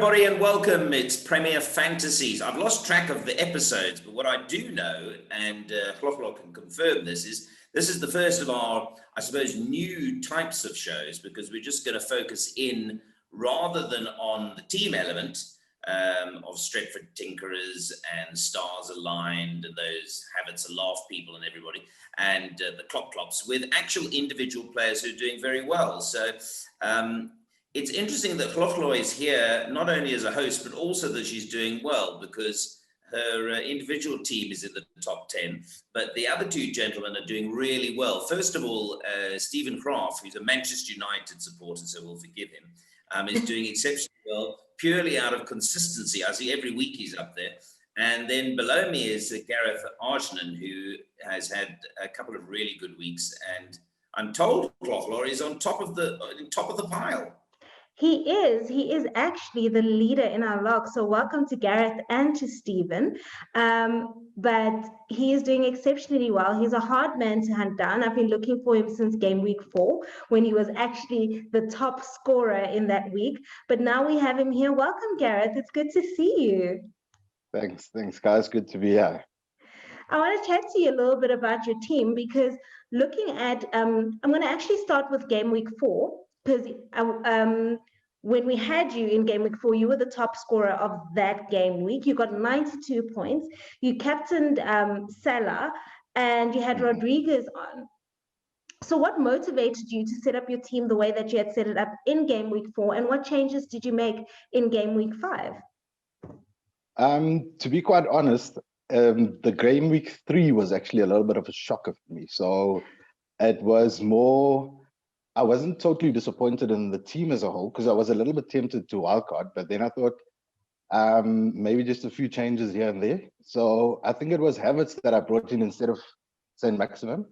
everybody, and welcome. It's Premier Fantasies. I've lost track of the episodes, but what I do know, and Hlohlo can confirm this is the first of our, I suppose, new types of shows, because we're just going to focus in rather than on the team element of Stretford Tinkerers and Stars Aligned and those Habits of Laugh people and everybody, and the Clops with actual individual players who are doing very well. So it's interesting that Hlohlo is here, not only as a host, but also that she's doing well, because her individual team is in the top 10, but the other two gentlemen are doing really well. First of all, Stephen Craft, who's a Manchester United supporter, so we'll forgive him, is doing exceptionally well, purely out of consistency. I see every week he's up there. And then below me is Gareth and Steven, who has had a couple of really good weeks, and I'm told Hlohlo is on top of the pile. He is actually the leader in our log. So welcome to Gareth and to Steven. But he is doing exceptionally well. He's a hard man to hunt down. I've been looking for him since game week 4, when he was actually the top scorer in that week. But now we have him here. Welcome, Gareth. It's good to see you. Thanks guys. Good to be here. I want to chat to you a little bit about your team, because looking at, I'm going to actually start with game week 4. Because when we had you in game week 4, you were the top scorer of that game week. You got 92 points. You captained Salah, and you had Rodriguez on. So what motivated you to set up your team the way that you had set it up in game week 4, and what changes did you make in game week 5? To be quite honest, the game week 3 was actually a little bit of a shocker for me. So it was more, I wasn't totally disappointed in the team as a whole, because I was a little bit tempted to wildcard, but then I thought maybe just a few changes here and there. So I think it was Havertz that I brought in instead of Saint Maximum,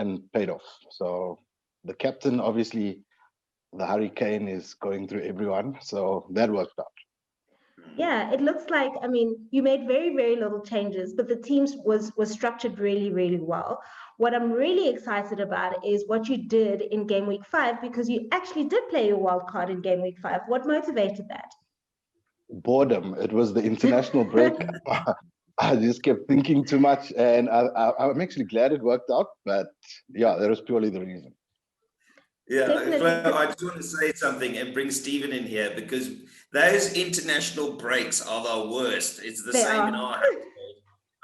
and paid off. So the captain, obviously, the Hurricane is going through everyone, so that worked out. Yeah, it looks like, I mean, you made very, very little changes, but the team was structured really, really well. What I'm really excited about is what you did in game week 5, because you actually did play your wild card in game week 5. What motivated that? Boredom. It was the international break. I just kept thinking too much, and I'm actually glad it worked out, but yeah, that was purely the reason. Yeah, I just want to say something and bring Steven in here, because those international breaks are the worst. It's the same in our household.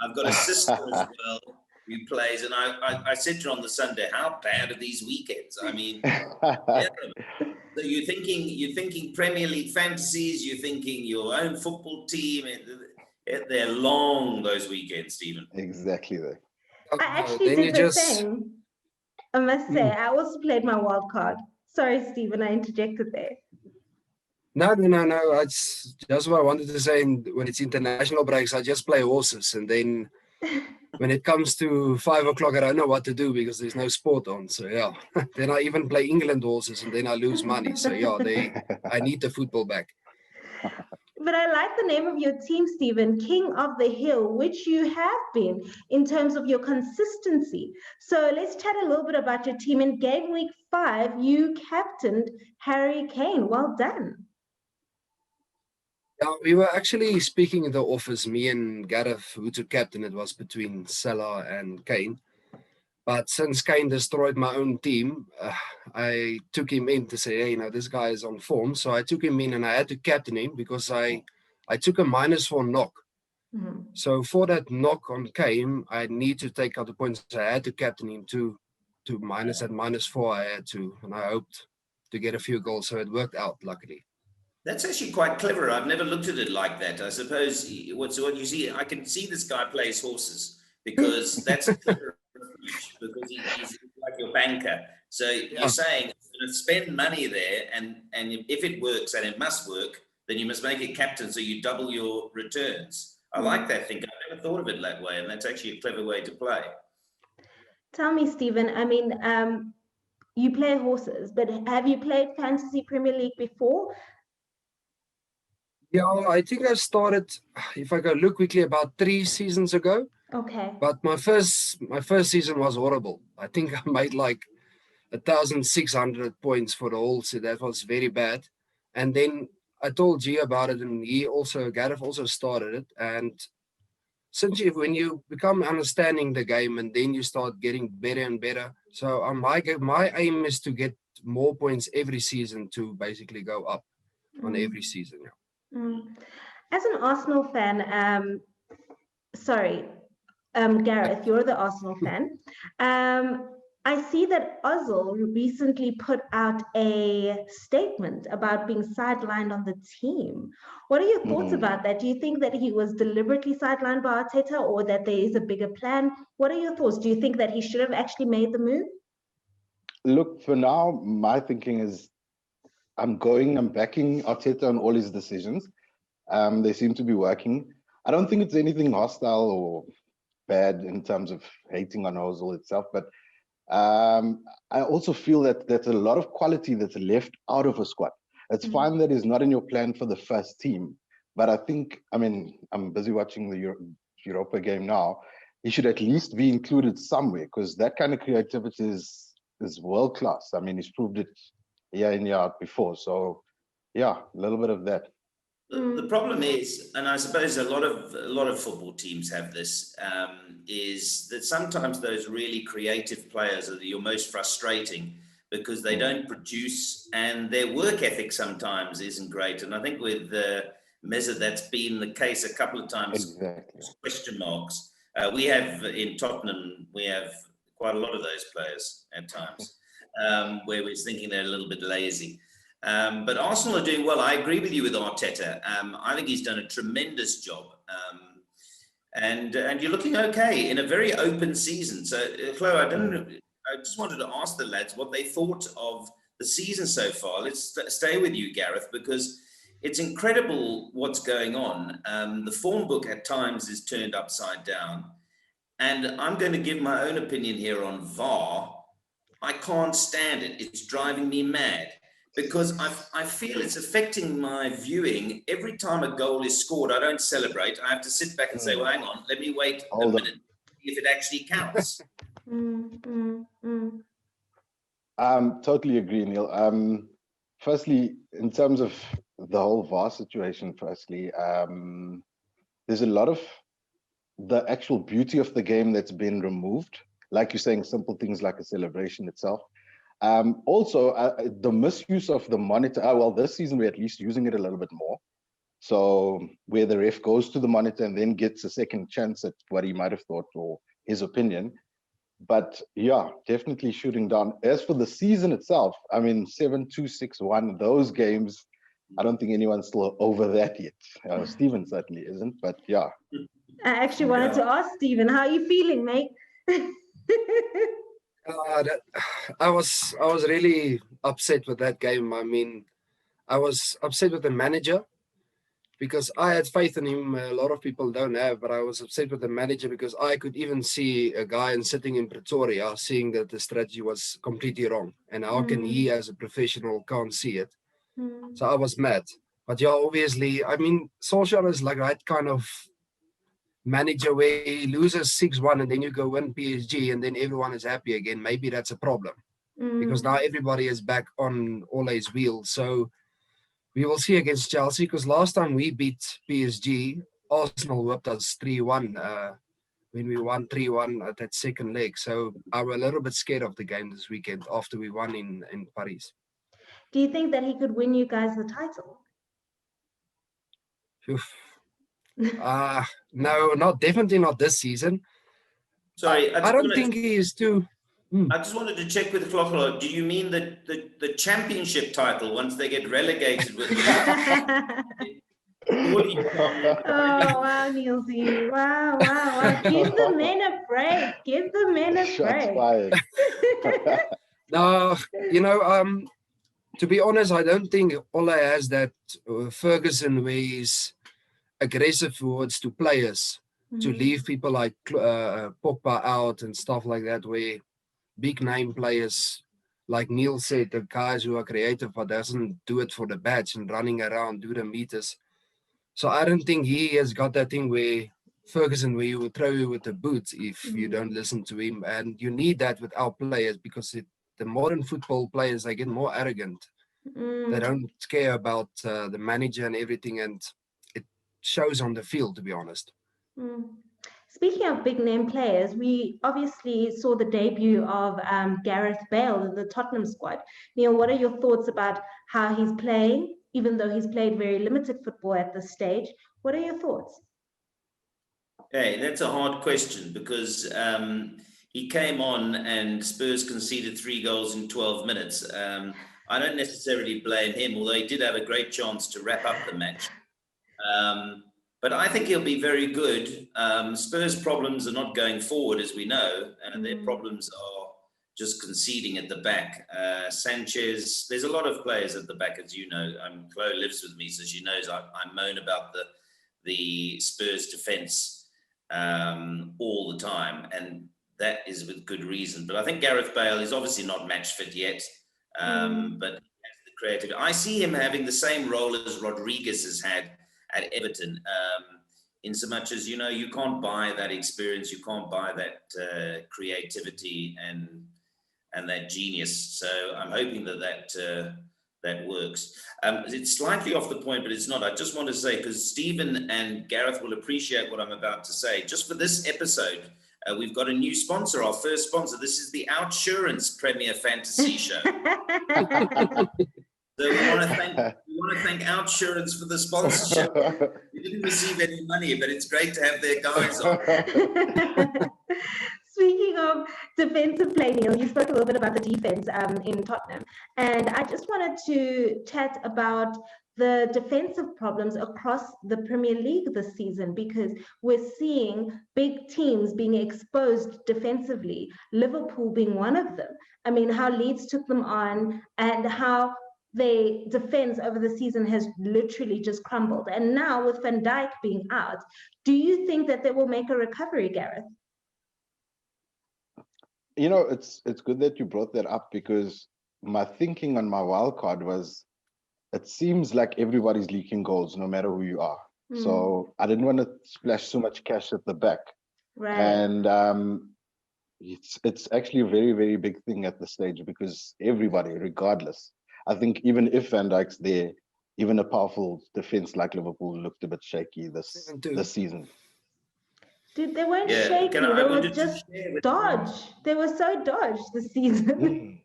I've got a sister as well who plays, and I said to her on the Sunday, how bad are these weekends? I mean, yeah. So you're thinking Premier League fantasies, you're thinking your own football team. They're long, those weekends, Steven. Exactly. I actually did the same. I must say, I also played my wild card. Sorry, Steven, I interjected there. No. It's just what I wanted to say. When it's international breaks, I just play horses. And then when it comes to 5 o'clock, I don't know what to do because there's no sport on. So, yeah. Then I even play England horses, and then I lose money. So, yeah, I need the football back. But I like the name of your team, Steven, King of the Hill, which you have been in terms of your consistency. So let's chat a little bit about your team. In game week 5, you captained Harry Kane. Well done. Yeah, we were actually speaking in the office, me and Gareth, who took captain. It was between Salah and Kane. But since Kane destroyed my own team, I took him in to say, hey, this guy is on form. So I took him in, and I had to captain him because I took a -4 knock. Mm-hmm. So for that knock on Kane, I need to take out the points. I had to captain him to minus at -4. I had to, and I hoped to get a few goals. So it worked out, luckily. That's actually quite clever. I've never looked at it like that. I suppose what you see, I can see this guy plays horses, because that's a clever approach, because he's like your banker. So you're saying, I'm going to spend money there, and if it works, and it must work, then you must make it captain so you double your returns. I like that thing. I never thought of it that way, and that's actually a clever way to play. Tell me, Steven, I mean, you play horses, but have you played Fantasy Premier League before? Yeah, I think I started, if I go look quickly, about 3 seasons ago. Okay. But my first season was horrible. I think I made like 1,600 points for the whole season. That was very bad. And then I told G about it, and Gareth also started it. And since when you become understanding the game, and then you start getting better and better. So my aim is to get more points every season to basically go up on every season. Yeah. Mm. As an Arsenal fan, sorry, Gareth, you're the Arsenal fan. I see that Ozil recently put out a statement about being sidelined on the team. What are your thoughts about that? Do you think that he was deliberately sidelined by Arteta, or that there is a bigger plan? What are your thoughts? Do you think that he should have actually made the move? Look, for now, my thinking is I'm backing Arteta on all his decisions. They seem to be working. I don't think it's anything hostile or bad in terms of hating on Ozil itself, but I also feel that there's a lot of quality that's left out of a squad. It's fine that he's not in your plan for the first team, but I'm busy watching the Europa game now. He should at least be included somewhere, because that kind of creativity is world class. I mean, he's proved it year in, year out before. So yeah, a little bit of that. The problem is, and I suppose a lot of football teams have this, is that sometimes those really creative players are your most frustrating, because they don't produce, and their work ethic sometimes isn't great. And I think with Meza, that's been the case a couple of times. Exactly. Question marks. We have in Tottenham, we have quite a lot of those players at times, where we're thinking they're a little bit lazy. But Arsenal are doing well. I agree with you with Arteta. I think he's done a tremendous job. And you're looking okay in a very open season. So, Hlohlo, I just wanted to ask the lads what they thought of the season so far. Let's stay with you, Gareth, because it's incredible what's going on. The form book at times is turned upside down. And I'm going to give my own opinion here on VAR. I can't stand it. It's driving me mad, because I feel it's affecting my viewing. Every time a goal is scored, I don't celebrate. I have to sit back and say, well, hang on, let me wait a minute if it actually counts. Totally agree, Neil. Firstly, in terms of the whole VAR situation, there's a lot of the actual beauty of the game that's been removed. Like you're saying, simple things like a celebration itself. Also, the misuse of the monitor. This season we're at least using it a little bit more. So where the ref goes to the monitor and then gets a second chance at what he might have thought or his opinion. But yeah, definitely shooting down. As for the season itself, 7-2, 6-1, those games, I don't think anyone's still over that yet. Steven certainly isn't, but yeah. I actually wanted to ask Steven, how are you feeling, mate? I was really upset with that game. I was upset with the manager, because I had faith in him. A lot of people don't have, but I was upset with the manager because I could even see a guy sitting in Pretoria seeing that the strategy was completely wrong. And how can he, as a professional, can't see it? So I was mad. But yeah, obviously, Solskjaer is like that kind of manager where he loses 6-1 and then you go win PSG and then everyone is happy again. Maybe that's a problem, because now everybody is back on Ole's wheel. So we will see against Chelsea, because last time we beat PSG, Arsenal whipped us 3-1 when we won 3-1 at that second leg. So I was a little bit scared of the game this weekend after we won in Paris. Do you think that he could win you guys the title? No, definitely not this season. Sorry, I don't think he is too... I just wanted to check with Hlohlo. Do you mean the championship title once they get relegated with Oh, wow, Nielsy. Wow. Give the men a break. Give the men a break. No, to be honest, I don't think Ole has that Ferguson where he's aggressive towards to players, to leave people like Pogba out and stuff like that, where big name players, like Neil said, the guys who are creative but doesn't do it for the badge and running around, do the meters. So I don't think he has got that thing where Ferguson, where he will throw you with the boot if you don't listen to him. And you need that with our players, because the modern football players, they get more arrogant Mm. They don't care about the manager and everything, and it shows on the field, to be honest. Mm. Speaking of big name players, we obviously saw the debut of Gareth Bale in the Tottenham squad. Neil, what are your thoughts about how he's playing, even though he's played very limited football at this stage? What are your thoughts? Hey, that's a hard question because he came on and Spurs conceded 3 goals in 12 minutes. I don't necessarily blame him, although he did have a great chance to wrap up the match. But I think he'll be very good. Spurs' problems are not going forward, as we know, and their problems are just conceding at the back. Sanchez, there's a lot of players at the back, as you know. Chloe lives with me, so she knows I moan about the Spurs defence all the time, and that is with good reason. But I think Gareth Bale is obviously not match fit yet, but he has the creativity. I see him having the same role as Rodriguez has had at Everton, in so much as, you know, you can't buy that experience, you can't buy that creativity and that genius. So I'm hoping that works. It's slightly off the point, but it's not. I just want to say, because Stephen and Gareth will appreciate what I'm about to say, just for this episode, we've got a new sponsor, our first sponsor. This is the Outsurance Premier Fantasy Show. So we want to thank Outsurance for the sponsorship. We didn't receive any money, but it's great to have their guys on. Speaking of defensive play, Neil, you spoke a little bit about the defense in Tottenham, and I just wanted to chat about the defensive problems across the Premier League this season, because we're seeing big teams being exposed defensively, Liverpool being one of them. I mean, how Leeds took them on and how their defense over the season has literally just crumbled. And now with Van Dijk being out, do you think that they will make a recovery, Gareth? You know, it's good that you brought that up, because my thinking on my wild card was, it seems like everybody's leaking goals no matter who you are. So I didn't want to splash so much cash at the back. Right. And it's actually a very, very big thing at this stage, because everybody, regardless, I think even if Van Dijk's there, even a powerful defense like Liverpool looked a bit shaky this season. Dude, they weren't shaky. They were just dodge. They were so dodged this season.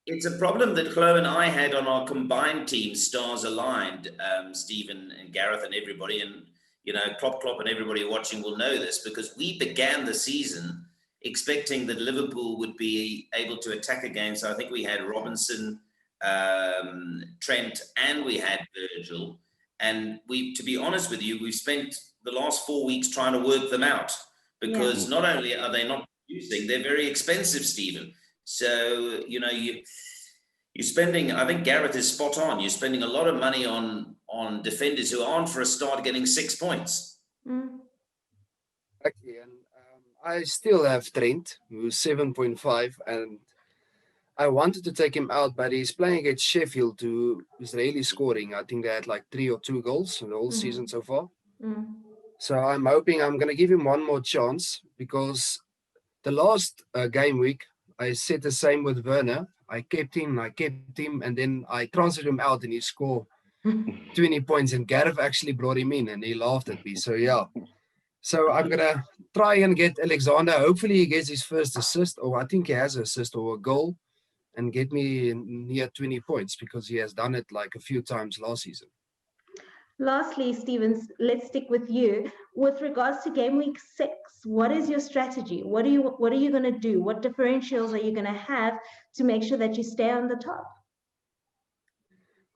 It's a problem that Chloe and I had on our combined team, stars aligned, Stephen and Gareth and everybody, and, you know, Klopp and everybody watching will know this, because we began the season expecting that Liverpool would be able to attack again. So I think we had Robinson, Trent, and we had Virgil. And to be honest with you, we've spent the last 4 weeks trying to work them out, because not only are they not producing, they're very expensive, Stephen. So, you know, you're spending, I think Gareth is spot on. You're spending a lot of money on defenders who aren't, for a start, getting 6 points. Exactly, and I still have Trent, who's 7.5, and I wanted to take him out, but he's playing against Sheffield, who is really scoring. I think they had like 3 or 2 goals in the whole season so far. So I'm hoping I'm going to give him one more chance, because the last game week, I said the same with Werner. I kept him, and then I transferred him out and he scored 20 points, and Gareth actually brought him in and he laughed at me. So, yeah. So I'm going to try and get Alexander. Hopefully he gets his first assist, or I think he has an assist or a goal, and get me near 20 points, because he has done it like a few times last season. Lastly, Steven, let's stick with you. With regards to game week 6, what is your strategy? What are you going to do? What differentials are you going to have to make sure that you stay on the top?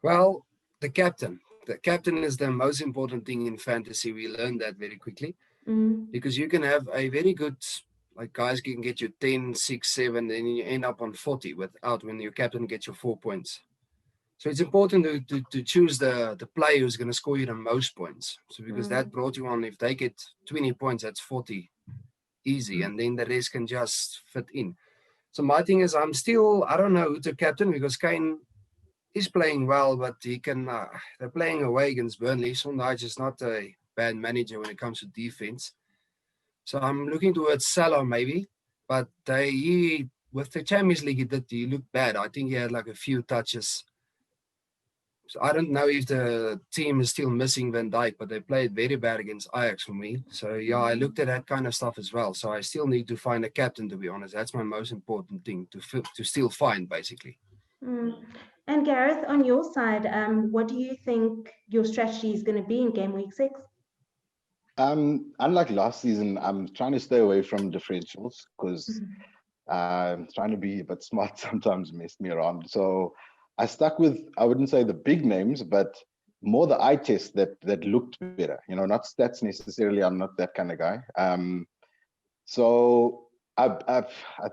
Well, the captain. The captain is the most important thing in fantasy. We learned that very quickly, because you can have a very good, like, guys can get you 10, 6, 7, then you end up on 40 when your captain gets you 4 points. So it's important to choose the player who's going to score you the most points. So because that brought you on, if they get 20 points, that's 40 easy, and then the rest can just fit in. So my thing is, I don't know who to captain, because Kane is playing well, but he can. They're playing away against Burnley, so Nige is not a bad manager when it comes to defense. So I'm looking towards Salah maybe, but he with the Champions League, he looked bad. I think he had like a few touches. So I don't know if the team is still missing Van Dijk, but they played very bad against Ajax for me. So yeah, I looked at that kind of stuff as well. So I still need to find a captain, to be honest. That's my most important thing to still find, basically. And Gareth, on your side, what do you think your strategy is going to be in game week 6? Unlike last season, I'm trying to stay away from differentials because trying to be a bit smart sometimes messed me around. So I stuck with, I wouldn't say the big names, but more the eye test that looked better. You know, not stats necessarily. I'm not that kind of guy. So I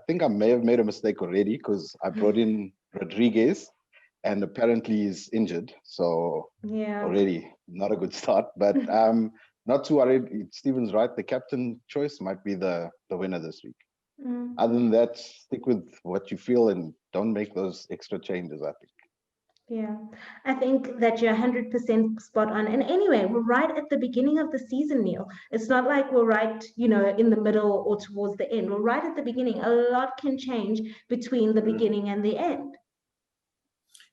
think I may have made a mistake already because I brought in Rodriguez, and apparently he's injured. So already not a good start. But not too worried. Steven's right. The captain choice might be the winner this week. Other than that, stick with what you feel and don't make those extra changes, I think. Yeah, I think that you're 100% spot on. And anyway, we're right at the beginning of the season, Neil. It's not like we're right, in the middle or towards the end. We're right at the beginning. A lot can change between the beginning and the end.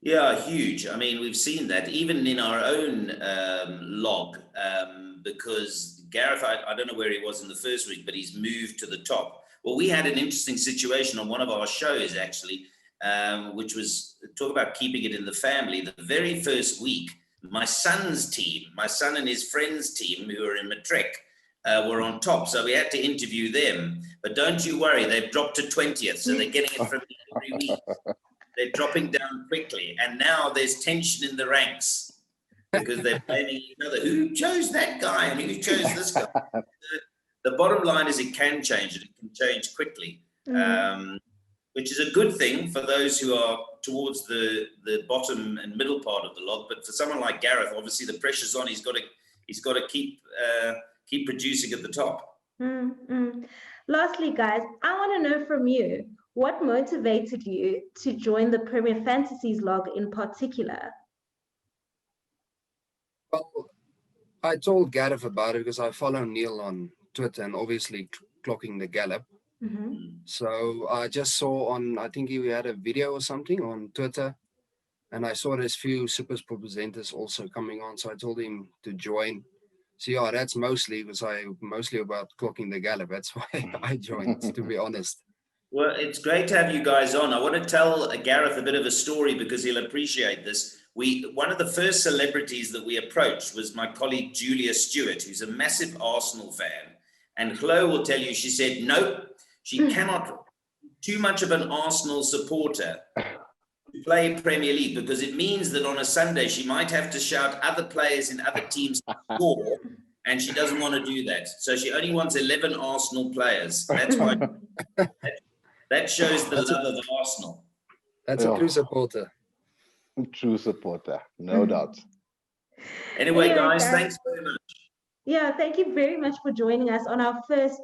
Yeah, huge. I mean, we've seen that even in our own log, because Gareth, I don't know where he was in the first week, but he's moved to the top. Well, we had an interesting situation on one of our shows, actually, which was talk about keeping it in the family. The very first week, my son's team, my son and his friend's team, who are in Matric, were on top. So we had to interview them. But don't you worry, they've dropped to 20th. So they're getting it from me every week. They're dropping down quickly. And now there's tension in the ranks because they're blaming each other. Who chose that guy and who chose this guy? The bottom line is it can change, and it can change quickly, which is a good thing for those who are towards the bottom and middle part of the log. But for someone like Gareth, obviously the pressure's on. He's got to keep producing at the top. Lastly, guys, I want to know from you, what motivated you to join the Premier Fantasies log in particular? Well, I told Gareth about it because I follow Neil on Twitter and obviously clocking the gallop. So I just saw I think he had a video or something on Twitter, and I saw there's few Super Sport presenters also coming on. So I told him to join. So yeah, that's mostly about clocking the gallop. That's why I joined, to be honest. Well, it's great to have you guys on. I want to tell Gareth a bit of a story because he'll appreciate this. One of the first celebrities that we approached was my colleague Julia Stewart, who's a massive Arsenal fan. And Hlohlo will tell you, she said, no, she cannot too much of an Arsenal supporter to play Premier League because it means that on a Sunday she might have to shout other players in other teams to score, and she doesn't want to do that. So she only wants 11 Arsenal players. That's why that shows the love of Arsenal. That's a true supporter. True supporter, no doubt. Anyway, guys, thanks very much. Yeah, thank you very much for joining us on our first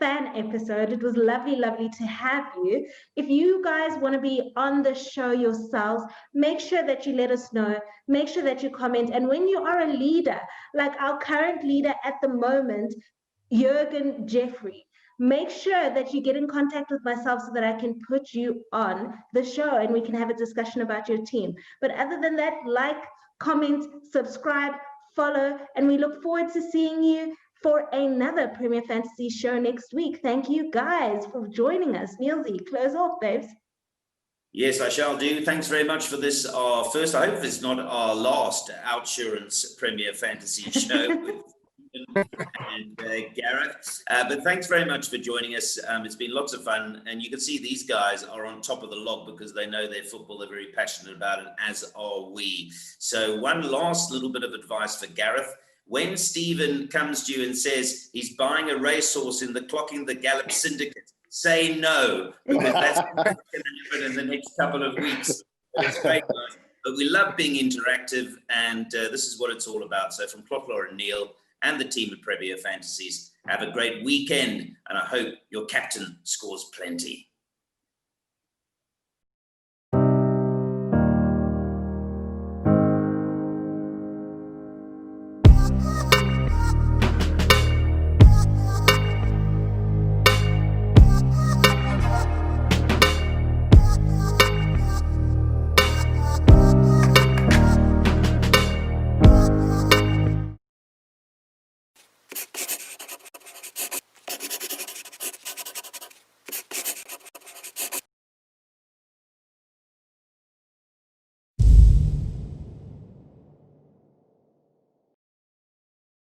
fan episode. It was lovely to have you. If you guys want to be on the show yourselves, make sure that you let us know. Make sure that you comment. And when you are a leader, like our current leader at the moment, Jürgen Jeffrey, make sure that you get in contact with myself so that I can put you on the show and we can have a discussion about your team. But other than that, like, comment, subscribe, follow, and we look forward to seeing you for another Premier Fantasy show next week. Thank you guys for joining us. Nielsy, close off, babes. Yes, I shall do. Thanks very much for this. Our first, I hope it's not our last Outsurance Premier Fantasy show with and Gareth. But thanks very much for joining us. It's been lots of fun. And you can see these guys are on top of the log because they know their football. They're very passionate about it, as are we. So one last little bit of advice for Gareth. When Steven comes to you and says he's buying a racehorse in the Clocking the Gallop Syndicate, say no, because that's going to happen in the next couple of weeks. It's great, guys. But we love being interactive, and this is what it's all about. So from Hlohlo and Neil and the team at Premier Fantasies, have a great weekend, and I hope your captain scores plenty.